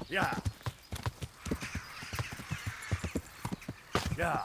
Yeah. Yeah.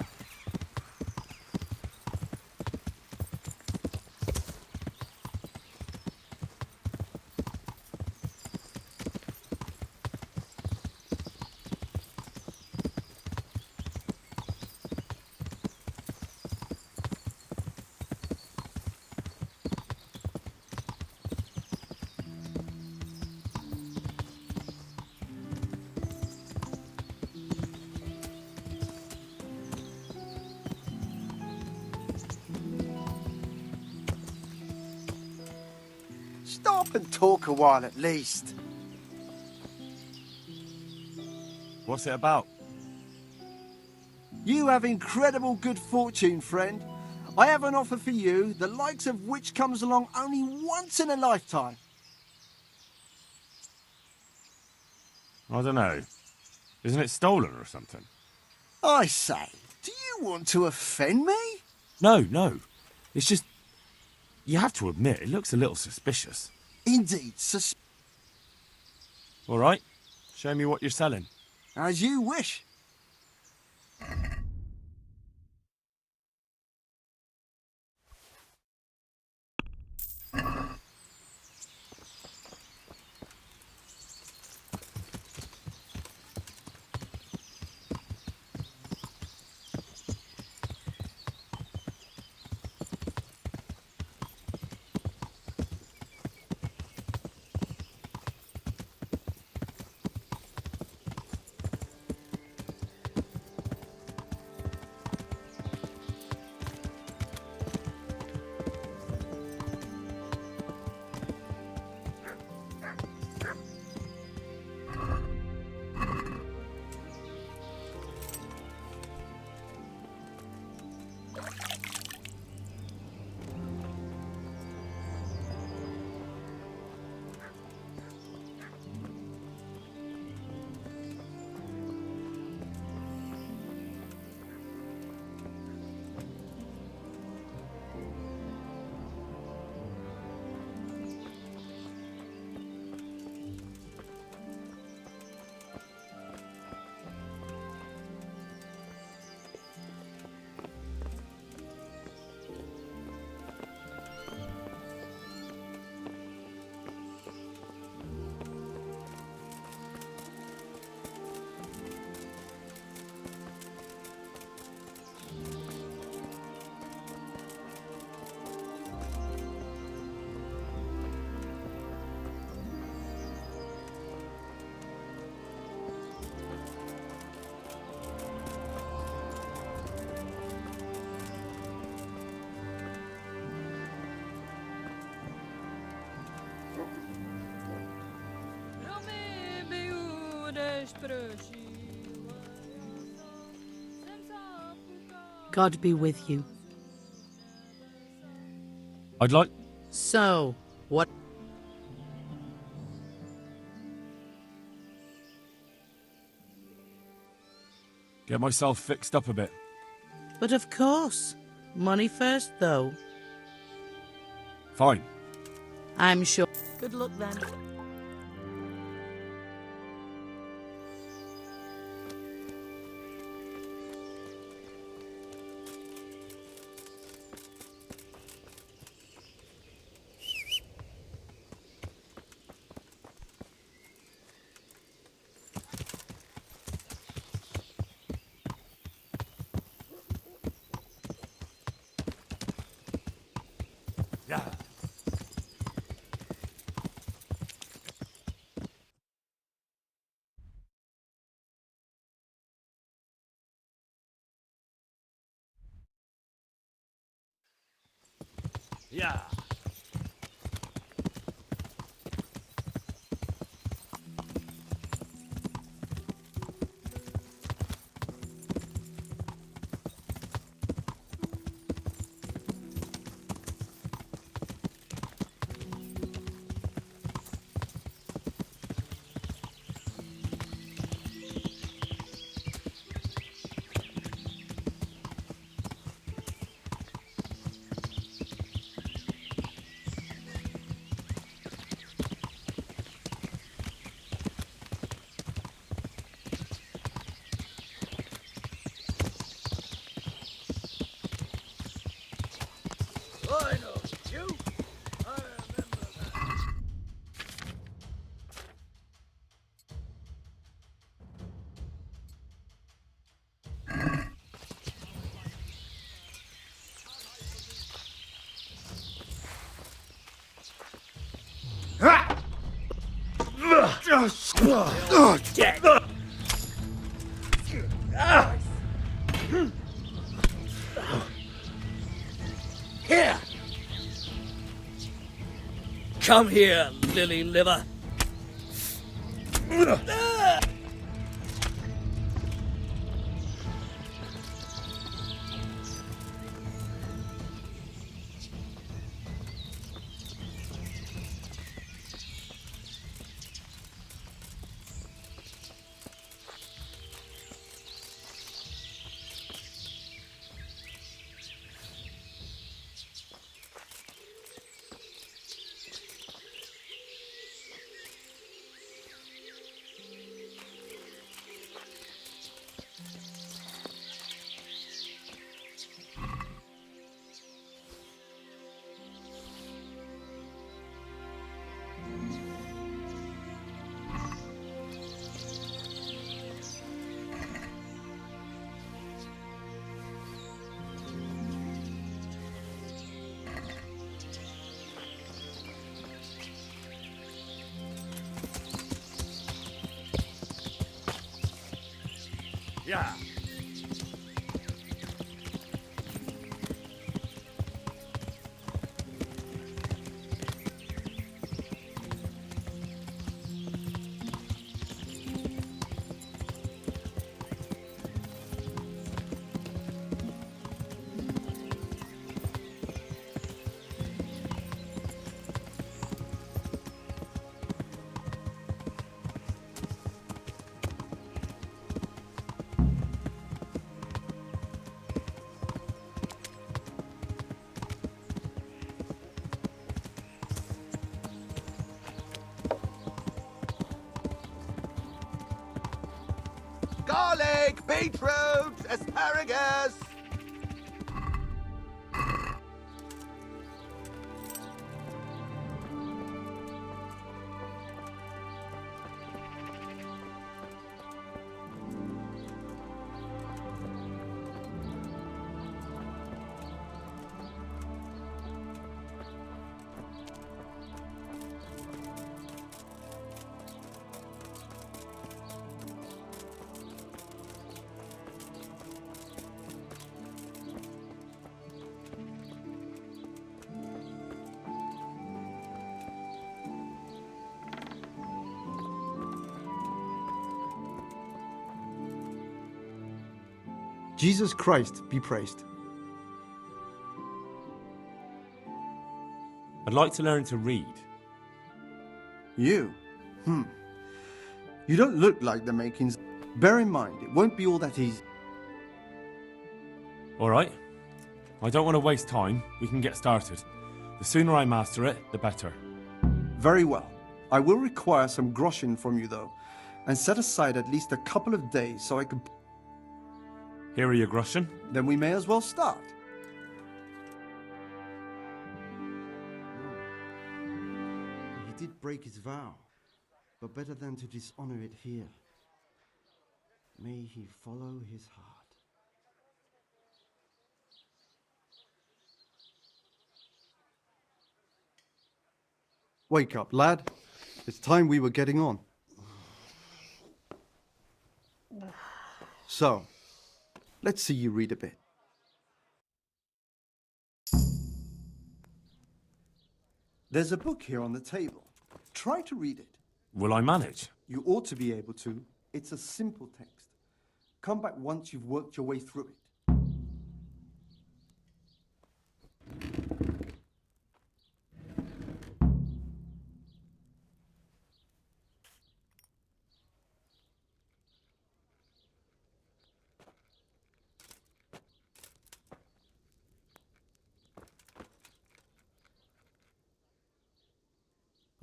Stop and talk a while at least. What's it about? You have incredible good fortune, friend. I have an offer for you, the likes of which comes along only once in a lifetime. I don't know. Isn't it stolen or something? I say, do you want to offend me? No. It's just... You have to admit, it looks a little suspicious. Indeed, All right. Show me what you're selling. as you wish. God be with you. I'd like... So, what? Get myself fixed up a bit. But of course. Money first, though. Fine. I'm sure. Good luck then. Yeah. Yeah. Dead. Here. Come here, lily liver. Yeah. Garlic, beetroot, asparagus. Jesus Christ be praised. I'd like to learn to read. You? You don't look like the makings. Bear in mind, it won't be all that easy. All right. I don't want to waste time. We can get started. The sooner I master it, the better. Very well. I will require some groschen from you, though, and set aside at least a couple of days so I can... Here are your groschen. Then we may as well start. He did break his vow, but better than to dishonor it here. May he follow his heart. Wake up, lad. It's time we were getting on. So, let's see you read a bit. There's a book here on the table. Try to read it. Will I manage? You ought to be able to. It's a simple text. Come back once you've worked your way through it.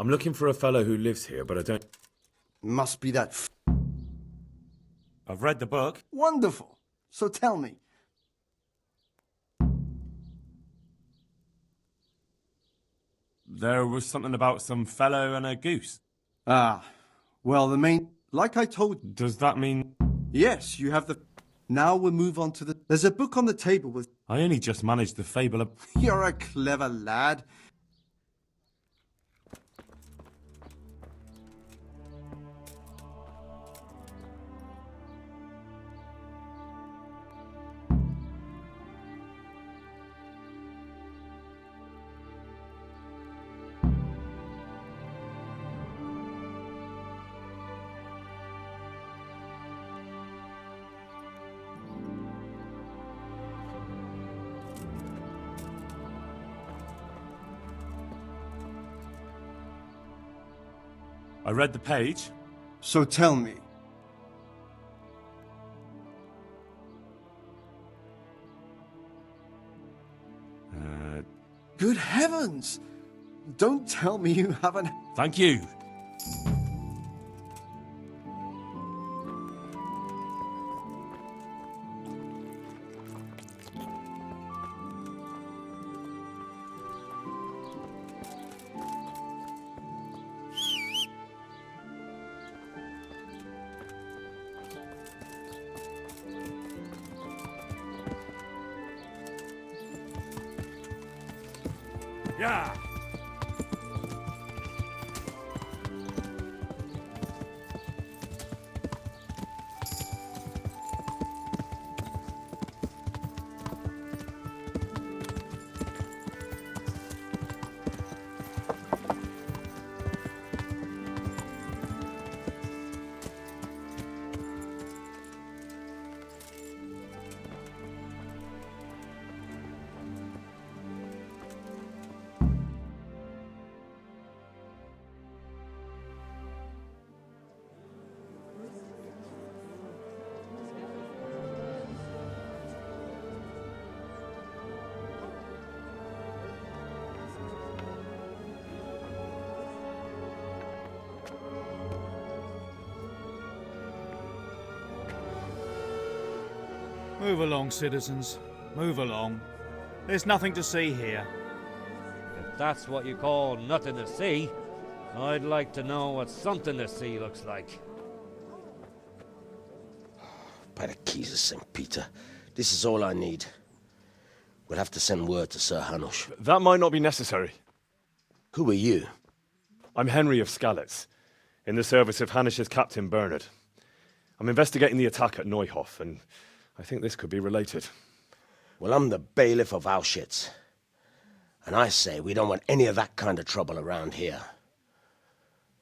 I'm looking for a fellow who lives here, but I don't... Must be that I've read the book. Wonderful. So tell me. There was something about some fellow and a goose. Ah, well, the main... Like I told you. Does that mean... Yes, you have the... Now we'll move on to the... There's a book on the table with... I only just managed the fable of... You're a clever lad. I read the page. So tell me. Good heavens! Don't tell me you haven't... Thank you. Yeah. Move along, citizens. Move along. There's nothing to see here. If that's what you call nothing to see, I'd like to know what something to see looks like. By the keys of St. Peter, this is all I need. We'll have to send word to Sir Hanush. That might not be necessary. Who are you? I'm Henry of Skalitz, in the service of Hanush's Captain Bernard. I'm investigating the attack at Neuhof, and I think this could be related. Well, I'm the bailiff of Auschwitz. And I say we don't want any of that kind of trouble around here.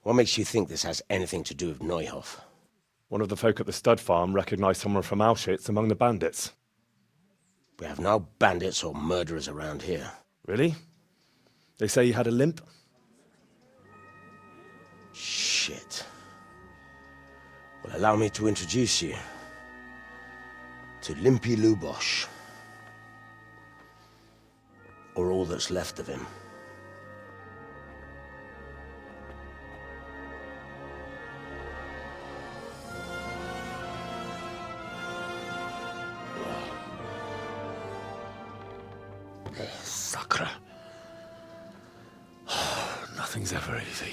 What makes you think this has anything to do with Neuhof? One of the folk at the stud farm recognized someone from Auschwitz among the bandits. We have no bandits or murderers around here. Really? They say he had a limp? Shit. Well, allow me to introduce you to Limpy Lubosh. Or all that's left of him. Sacre. Nothing's ever easy.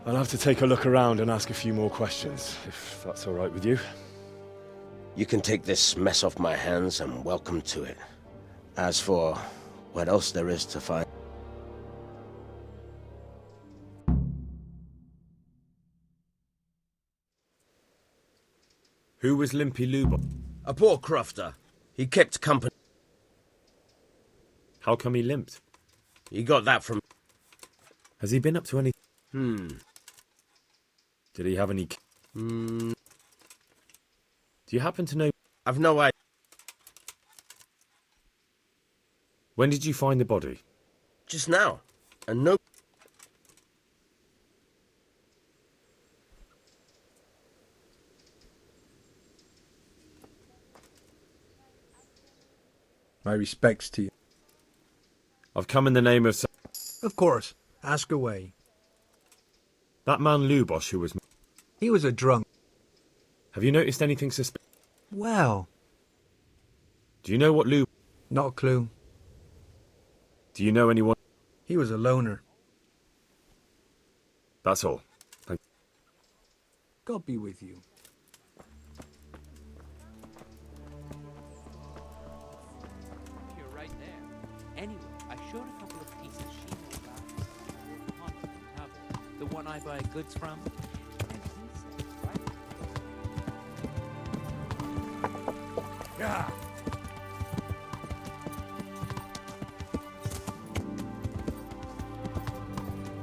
I'll have to take a look around and ask a few more questions, if that's all right with you. You can take this mess off my hands and welcome to it. As for what else there is to find... Who was Limpy Lubo? A poor crofter. He kept company. How come he limped? He got that from... Has he been up to any... Did he have any... Do you happen to know... I've no idea. When did you find the body? Just now. And no... My respects to you. I've come in the name of... Of course. Ask away. That man Lubosh who was... He was a drunk. Have you noticed anything suspicious? Well, Do you know what Lub... not a clue. Do you know anyone... He was a loner. That's all. Thank... God be with you. You're right there. Anyway, I showed a couple of pieces she knew about the one I buy goods from. And he said, right? Yeah.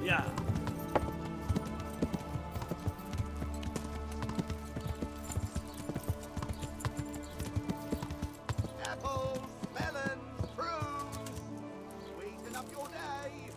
Yeah. Apples, melons, prunes. Sweeten up your day.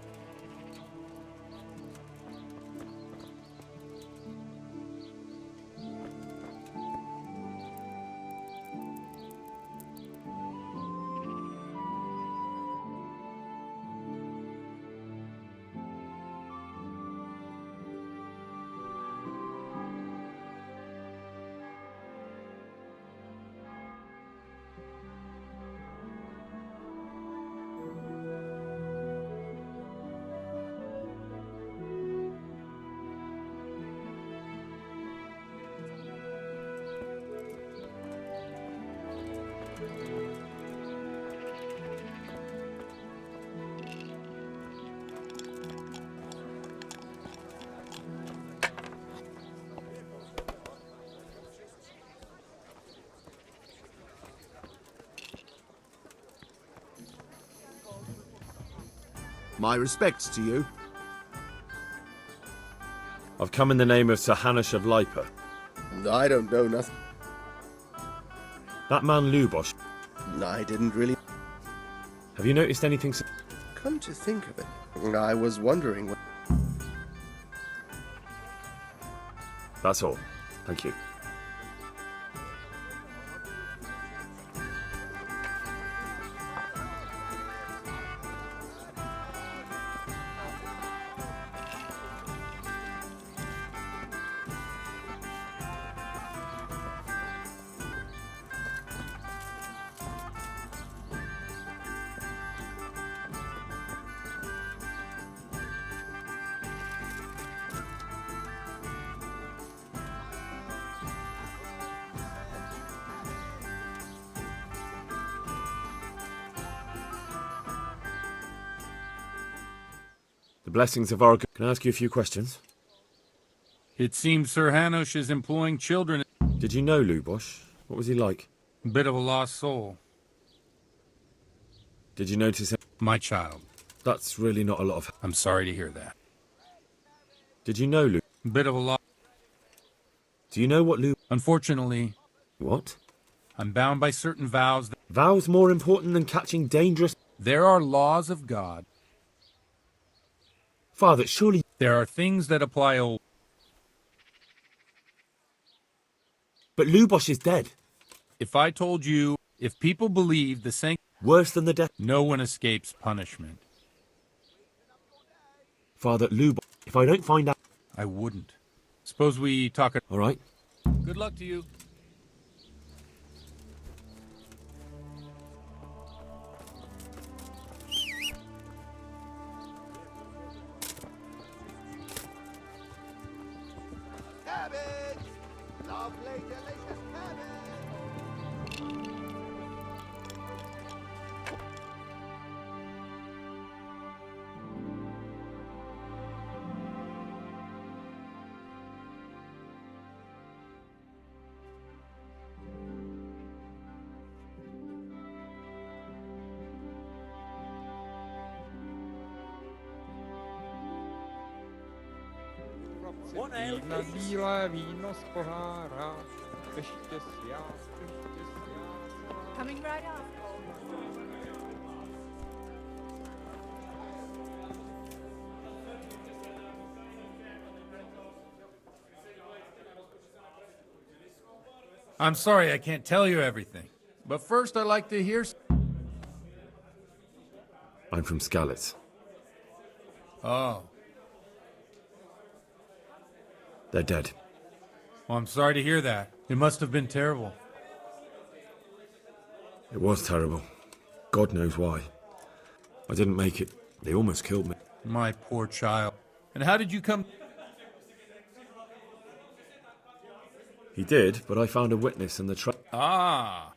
My respects to you. I've come in the name of Sir Hanush of Lipa. I don't know nothing. That man Lubosh, I didn't really. have you noticed anything? Come to think of it, I was wondering what. That's all. Thank you. The blessings of our... Can I ask you a few questions? It seems Sir Hanush is employing children. Did you know Lubosh? What was he like? Bit of a lost soul. Did you notice him? My child. That's really not a lot of... I'm sorry to hear that. Did you know Lu... Bit of a lost... Do you know what Lu... Unfortunately... What? I'm bound by certain vows. Vows more important than catching dangerous... There are laws of God. Father, surely... There are things that apply old. But Lubosh is dead. If I told you, if people believe the same... Worse than the death... No one escapes punishment. Father, Lubosh... If I don't find out... I wouldn't. Suppose we talk... All right. Good luck to you. Cabbage! Lovely, delicious cabbage! Vína bílé víno z pohára, ještě sviát, ještě sviát. Coming right up. I'm sorry I can't tell you everything. But first I'd like to hear... I'm from Skalitz. Oh. They're dead. Well, I'm sorry to hear that. It must have been terrible. It was terrible. God knows why. I didn't make it. They almost killed me. My poor child. And how did you come... He did, but I found a witness in the Ah.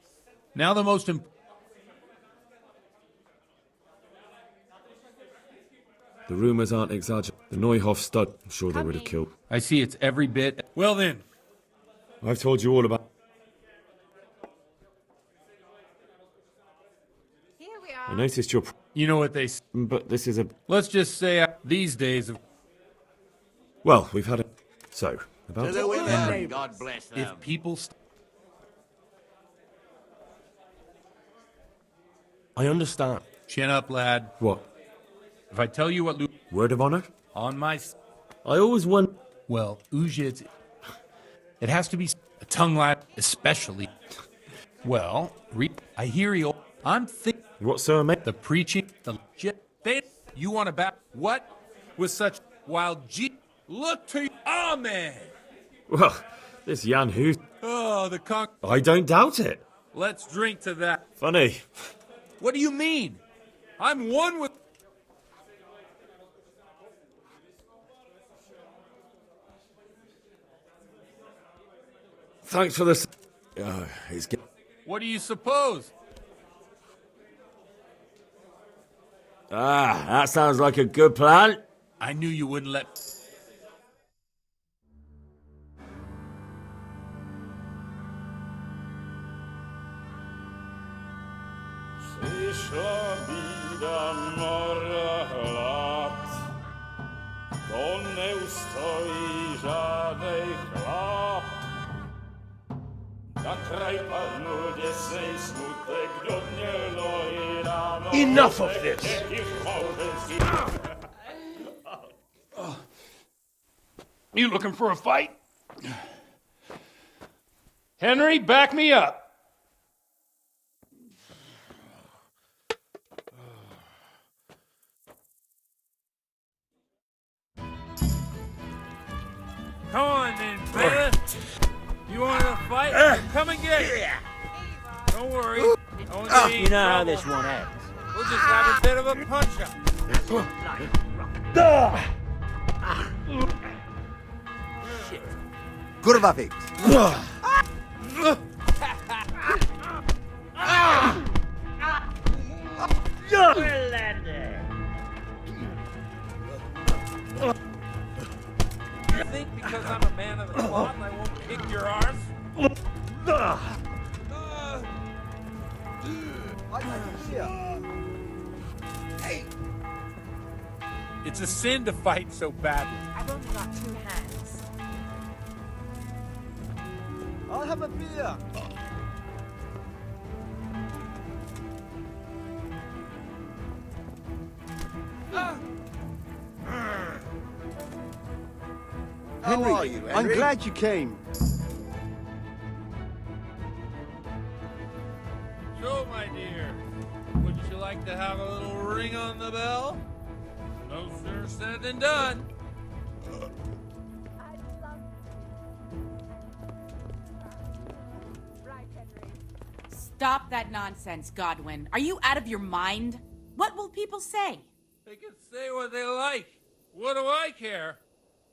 Now the most The rumours aren't exaggerated. The Neuhoff stud, I'm sure they would have killed. I see it's every bit... Well then. I've told you all about... Here we are. I noticed your... You know what they... But this is a... Let's just say these days of... Well, we've had a... So, about... To the women, Henry, God bless them. If people... I understand. Chin up, lad. What? If I tell you what Luke... Word of honour? On my... I always won... Well, Ujit... It has to be a tongue lad, especially... Well, I hear you... I'm thinking... What, sir, mate? The preaching... The legit... You want to back... What? With such wild G... Look to you... Amen! Well, this Jan who... Oh, the conch... I don't doubt it. Let's drink to that. Funny. What do you mean? I'm one with... Thanks for this. Oh, he's... What do you suppose? Ah, that sounds like a good plan. I knew you wouldn't let... Przyszła bida mora lat, to nie ustoi żadnej chlap. Na kraj panu dziesnej smutek do dnielo i rano. Enough of this! You looking for a fight? Henry, back me up. Come on then, bailiff. You want to fight? Come and get it. Don't worry. I won't get You know how this one ends. We'll just have a bit of a punch-up. Kurwa fix. You think because I'm a man of the cloth I won't kick your arse? It's a sin to fight so badly. I've only got 2 hands. I'll have a beer. Henry, are you, I'm Henry? glad you came. So, my dear, would you like to have a little ring on the bell? No sooner said than done. Stop that nonsense, Godwin. Are you out of your mind? What will people say? They can say what they like. What do I care?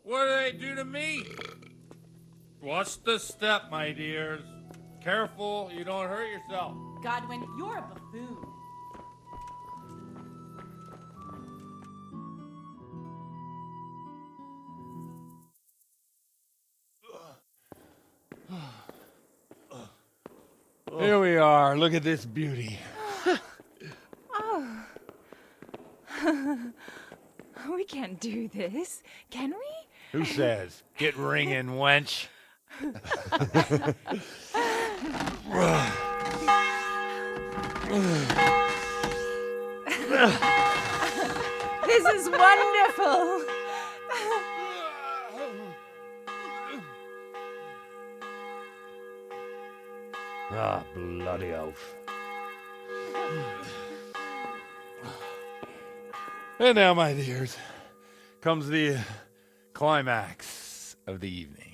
What do they do to me? Watch the step, my dears. Careful, you don't hurt yourself. Godwin, you're a buffoon. Here we are. Look at this beauty. Oh. We can't do this, can we? Who says? Get ringing, wench. This is wonderful. Ah, bloody oath. And now, my dears, comes the climax of the evening.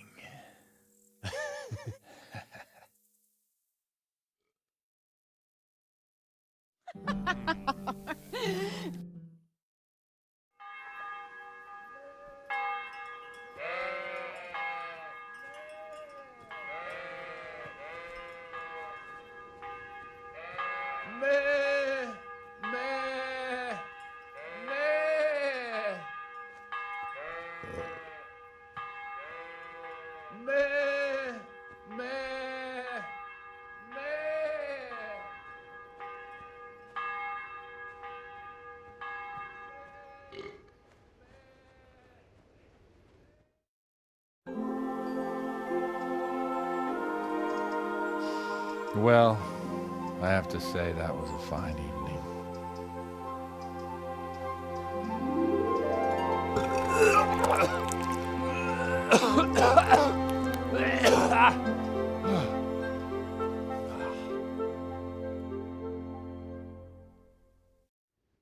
Well, I have to say that was a fine evening.